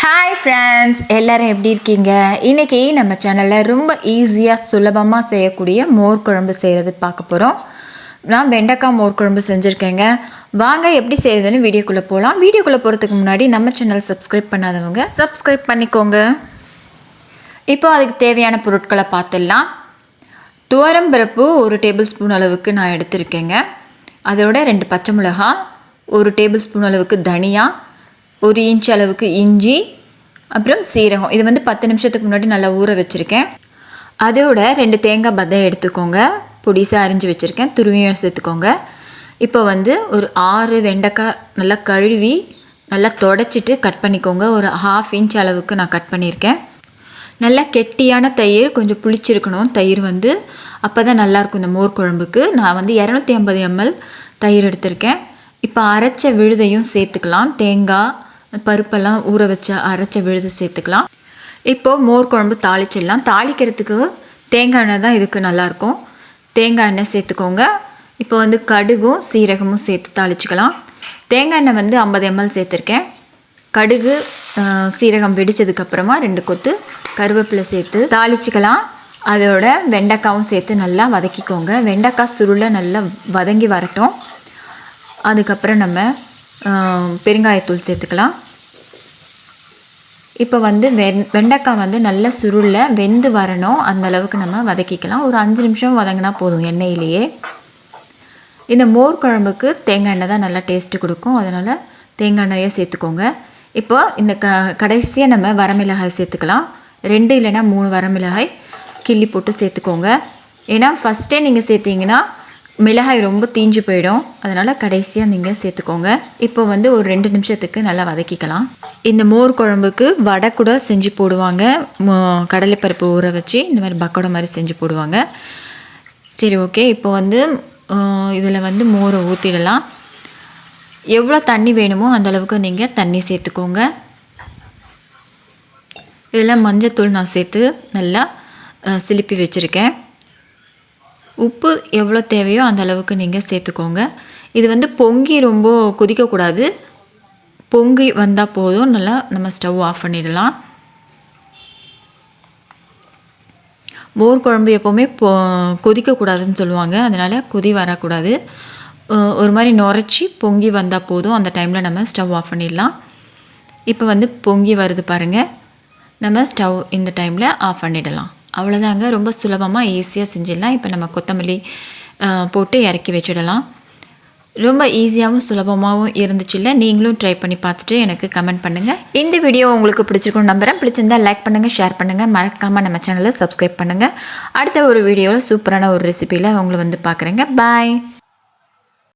Hi friends, எல்லோரும் எப்படி இருக்கீங்க? இன்றைக்கி நம்ம சேனலில் ரொம்ப ஈஸியாக சுலபமாக செய்யக்கூடிய மோர் குழம்பு செய்கிறது பார்க்க போகிறோம். நான் வெண்டைக்காய் மோர் குழம்பு செஞ்சுருக்கேங்க. வாங்க எப்படி செய்கிறதுன்னு வீடியோக்குள்ளே போகலாம். வீடியோக்குள்ளே போகிறதுக்கு முன்னாடி நம்ம சேனல் சப்ஸ்கிரைப் பண்ணாதவங்க சப்ஸ்கிரைப் பண்ணிக்கோங்க. இப்போ அதுக்கு தேவையான பொருட்களை பார்த்துடலாம். துவரம்பருப்பு 1 டேபிள் ஸ்பூன் அளவுக்கு நான் எடுத்திருக்கேங்க. அதோட 2 பச்சை மிளகாய், 1 டேபிள் ஸ்பூன் அளவுக்கு தனியா, 1 இன்ச் அளவுக்கு இஞ்சி, அப்புறம் சீரகம். இது 10 நிமிஷத்துக்கு முன்னாடி நல்லா ஊற வச்சுருக்கேன். அதோட 2 தேங்காய் பதை எடுத்துக்கோங்க. பொடிசாக அரிஞ்சு வச்சுருக்கேன். துருவியும் சேர்த்துக்கோங்க. இப்போ ஒரு 6 வெண்டைக்காய் நல்லா கழுவி நல்லா தொடச்சிட்டு கட் பண்ணிக்கோங்க. ஒரு 1/2 இன்ச் அளவுக்கு நான் கட் பண்ணியிருக்கேன். நல்லா கெட்டியான தயிர், கொஞ்சம் புளிச்சிருக்கணும் தயிர். அப்போ தான் நல்லாயிருக்கும் இந்த மோர் குழம்புக்கு. நான் 250 ml தயிர் எடுத்திருக்கேன். இப்போ அரைச்ச விழுதையும் சேர்த்துக்கலாம். தேங்காய் பருப்பெல்லாம் ஊற வச்ச அரைச்ச விழுது சேர்த்துக்கலாம். இப்போது மோர் குழம்பு தாளிச்சிடலாம். தாளிக்கிறதுக்கு தேங்காய் எண்ணெய் தான் இதுக்கு நல்லாயிருக்கும். தேங்காய் எண்ணெய் சேர்த்துக்கோங்க. இப்போ கடுகும் சீரகமும் சேர்த்து தாளிச்சிக்கலாம். தேங்காய் எண்ணெய் 50 ml சேர்த்துருக்கேன். கடுகு சீரகம் வெடித்ததுக்கப்புறமா 2 கொத்து கருவேப்பிலை சேர்த்து தாளிச்சிக்கலாம். அதோட வெண்டைக்காவும் சேர்த்து நல்லா வதக்கிக்கோங்க. வெண்டைக்காய் சுருளை நல்லா வதங்கி வரட்டும். அதுக்கப்புறம் நம்ம பெருங்காயத்தூள் சேர்த்துக்கலாம். இப்போ வெண்டைக்காய் நல்ல சுருளில் வெந்து வரணும். அந்த அளவுக்கு நம்ம வதக்கிக்கலாம். ஒரு 5 நிமிஷம் வதங்கினா போதும் எண்ணெயிலேயே. இந்த மோர் குழம்புக்கு தேங்காய் எண்ணெய் தான் நல்லா டேஸ்ட்டு கொடுக்கும். அதனால் தேங்காய் எண்ணெயை சேர்த்துக்கோங்க. இப்போ இந்த கடைசியாக நம்ம வரமிளகாய் சேர்த்துக்கலாம். 2 இல்லைன்னா 3 வரமிளகாய் கிள்ளி போட்டு சேர்த்துக்கோங்க. ஏன்னா ஃபஸ்ட்டே நீங்கள் சேர்த்திங்கன்னா மிளகாய் ரொம்ப தீஞ்சு போயிடும். அதனால் கடைசியாக நீங்கள் சேர்த்துக்கோங்க. இப்போ ஒரு 2 நிமிஷத்துக்கு நல்லா வதக்கிக்கலாம். இந்த மோர் குழம்புக்கு வடை கூட செஞ்சு போடுவாங்க. கடலைப்பருப்பு ஊற வச்சு இந்த மாதிரி பக்கோடா மாதிரி செஞ்சு போடுவாங்க. சரி, ஓகே. இப்போ இதில் மோரை ஊற்றிடலாம். எவ்வளோ தண்ணி வேணுமோ அந்தளவுக்கு நீங்கள் தண்ணி சேர்த்துக்கோங்க. இதில் மஞ்சத்தூள் நான் சேர்த்து நல்லா சிலிப்பி வச்சுருக்கேன். உப்பு எவ்வளோ தேவையோ அந்த அளவுக்கு நீங்கள் சேர்த்துக்கோங்க. இது பொங்கி ரொம்ப கொதிக்கக்கூடாது. பொங்கி வந்தால் போதும். நல்லா நம்ம ஸ்டவ் ஆஃப் பண்ணிடலாம். மோர் குழம்பு எப்போவுமே கொதிக்கக்கூடாதுன்னு சொல்லுவாங்க. அதனால் கொதி வரக்கூடாது. ஒரு மாதிரி நுரைச்சி பொங்கி வந்தால் போதும். அந்த டைமில் நம்ம ஸ்டவ் ஆஃப் பண்ணிடலாம். இப்போ பொங்கி வருது பாருங்கள். நம்ம ஸ்டவ் இந்த டைமில் ஆஃப் பண்ணிடலாம். அவ்வளோதாங்க. ரொம்ப சுலபமாக ஈஸியாக செஞ்சிடலாம். இப்போ நம்ம கொத்தமல்லி போட்டு இறக்கி வச்சிடலாம். ரொம்ப ஈஸியாகவும் சுலபமாகவும் இருந்துச்சு இல்லை? நீங்களும் ட்ரை பண்ணி பார்த்துட்டு எனக்கு கமெண்ட் பண்ணுங்கள். இந்த வீடியோ உங்களுக்கு பிடிச்சிருக்குன்னு நம்புகிறேன். பிடிச்சிருந்தால் லைக் பண்ணுங்கள், ஷேர் பண்ணுங்கள். மறக்காமல் நம்ம சேனலை சப்ஸ்கிரைப் பண்ணுங்கள். அடுத்த ஒரு வீடியோவில் சூப்பரான ஒரு ரெசிபியில் உங்களை பார்க்குறேங்க. பாய்.